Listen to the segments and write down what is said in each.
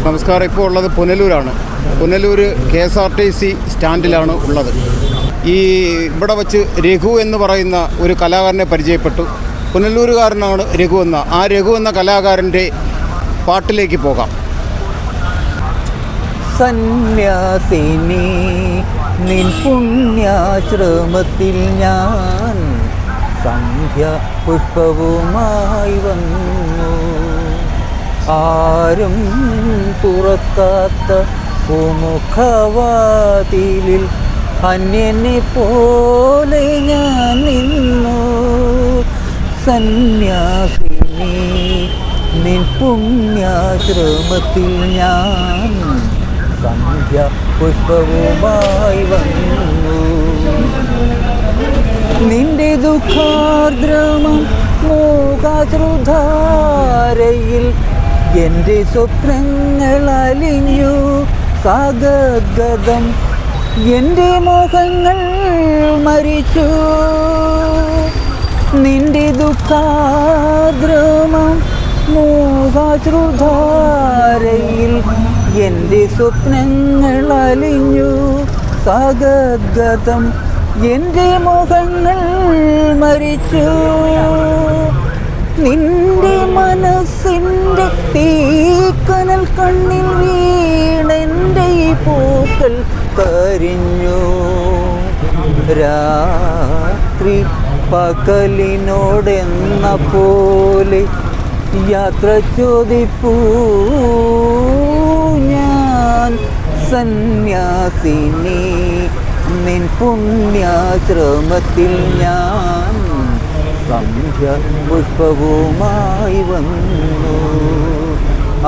നമസ്കാരം. ഇപ്പോൾ ഉള്ളത് പുനലൂരാണ്. പുനലൂർ KSRTC സ്റ്റാൻഡിലാണ് ഉള്ളത്. ഇവിടെ വച്ച് രഘു എന്ന് പറയുന്ന ഒരു കലാകാരനെ പരിചയപ്പെട്ടു. പുനലൂരുകാരനാണ് രഘു ആ രഘു എന്ന കലാകാരൻ്റെ പാട്ടിലേക്ക് പോകാം. സന്യാസിനി നിൻ പുണ്യാശ്രമത്തിൽ ഞാൻ സന്ധ്യ പുഷ്പവുമായി വന്നു. ആരും തുറക്കാത്ത പൂമുഖവാതിലിൽ അന്യനെ പോലെ ഞാൻ നിന്നു. സന്യാസിനി നിൻ പുണ്യാശ്രമത്തിൽ ഞാൻ സന്ധ്യ പുഷ്പവുമായി വന്നു. നിന്റെ ദുഃഖാർദ്രമം മൂകാശ്രുധാരയിൽ എൻ്റെ സ്വപ്നങ്ങൾ അലിഞ്ഞു. സാഗദ്ഗതം എൻ്റെ മോഹങ്ങൾ മരിച്ചു. നിന്റെ ദുഃഖാർദ്രമം മൂകാശ്രുധാരയിൽ എൻ്റെ സ്വപ്നങ്ങൾ അലിഞ്ഞു. സാഗദ്ഗതം എൻ്റെ മോഹങ്ങൾ മരിച്ചു. നിന്റെ മനസ്സിൻ്റെ തീക്കനൽ കണ്ണിൽ വീണെൻ്റെ ഈ പൂക്കൾ കരിഞ്ഞു. രാത്രി പകലിനോടെന്ന പോലെ യാത്ര ചോദിപ്പൂ ഞാൻ. സന്യാസിനി നിൻ പുണ്യാശ്രമത്തിൽ ഞാൻ സന്ധ്യ പുഷ്പവുമായി വന്നു.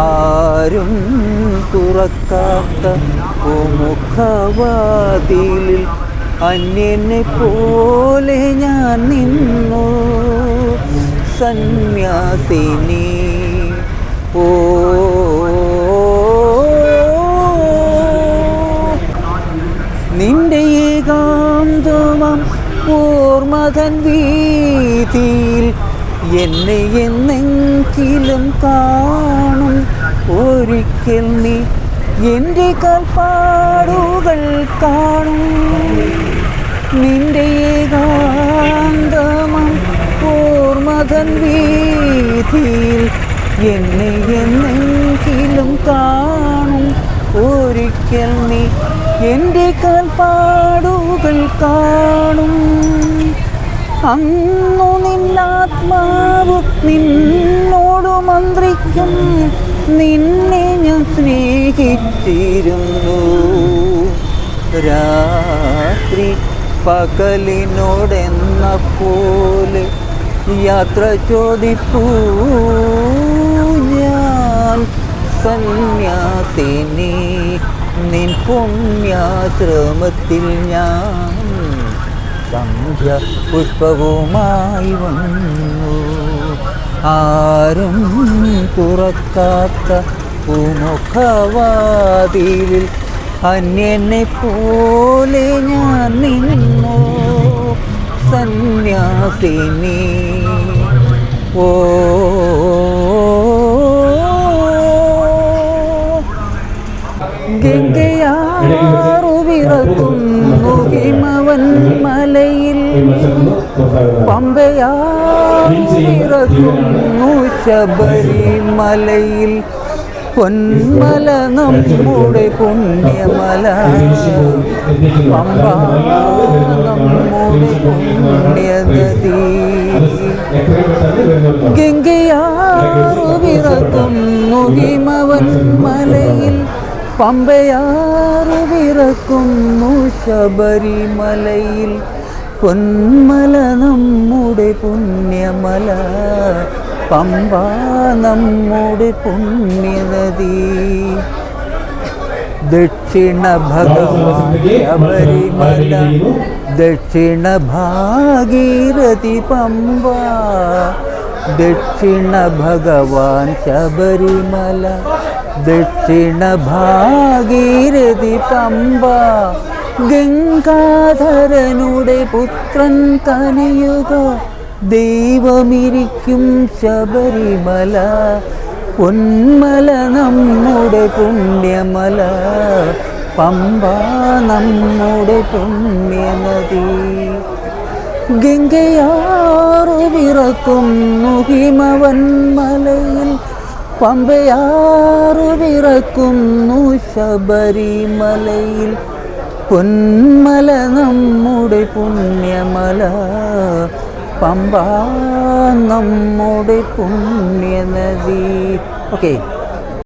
ആരും തുറക്കാത്ത പൂമുഖവാതിലിൽ അന്യനെ പോലെ ഞാൻ നിന്നു. സന്യാസിനി ഓ നിന്റെ ഏകാന്തമം ഓർമ്മതൻ വീതിയിൽ എന്നെ എന്നെങ്കിലും കാണും. ഒരിക്കൽ നീ എൻ്റെ കാൽപ്പാടുകൾ കാണും. നിന്റെ ഏകാന്തമം ഓർമ്മതൻ വീതിയിൽ എന്നെ എന്നെങ്കിലും കാണും. ഒരിക്കൽ നീ എൻ്റെ കാൽപ്പാടുകൾ കാണും. അന്നു നിന്നാത്മാവ് നിന്നോട് മന്ത്രിക്കും. നിന്നെ ഞാൻ സ്നേഹിച്ചിരുന്നു. രാത്രി പകലിനോടെന്ന പോലെ യാത്ര ചോദിപ്പൂ ഞാൻ. സന്യാസിനി നിൻ പുണ്യാശ്രമത്തിൽ ഞാൻ സന്ധ്യ പുഷ്പവുമായി വന്നു. ആരും തുറക്കാത്ത പൂമുഖവാതിലിൽ അന്യനെ പോലെ ഞാൻ നിന്നു. സന്യാസിനി ഓ ഗംഗയാറു വിറക്കുന്നു ഹിമവൻ മലയിൽ. പമ്പയാറു വിറക്കുന്നു ശബരിമലയിൽ. പൊന്മല നമ്മുടെ പുണ്യമല. പമ്പ നമ്മുടെ പുണ്യനദി. ഗംഗയാറു വിറക്കുന്നു ഹിമവൻ മലയിൽ. പമ്പയാറു വിറക്കുന്നു ശബരിമലയിൽ. പൊന്മല നമ്മുടെ പുണ്യമല. പമ്പ നമ്മുടെ പുണ്യനദി. ദക്ഷിണ ഭഗവാൻ ശബരിമല. ദക്ഷിണ ഭാഗീരഥി പമ്പ. ദക്ഷിണ ഭഗവാൻ ശബരിമല. ദക്ഷിണ ഭാഗീരഥി പമ്പ. ഗംഗാധരനുടെ പുത്രൻ കനിയുക. ദൈവമിരിക്കും ശബരിമല. പൊന്മല നമ്മുടെ നമ്മുടെ പുണ്യമല, പമ്പ നമ്മുടെ പുണ്യനദി. ഗംഗയാറു വിറക്കുന്നു ഹിമവന്മലയിൽ, പമ്പയാറു വിറക്കുന്നു ശബരിമലയിൽ. പൊന്മല നമ്മുടെ പുണ്യമല, പമ്പ നമ്മുടെ പുണ്യനദി. ഓക്കെ.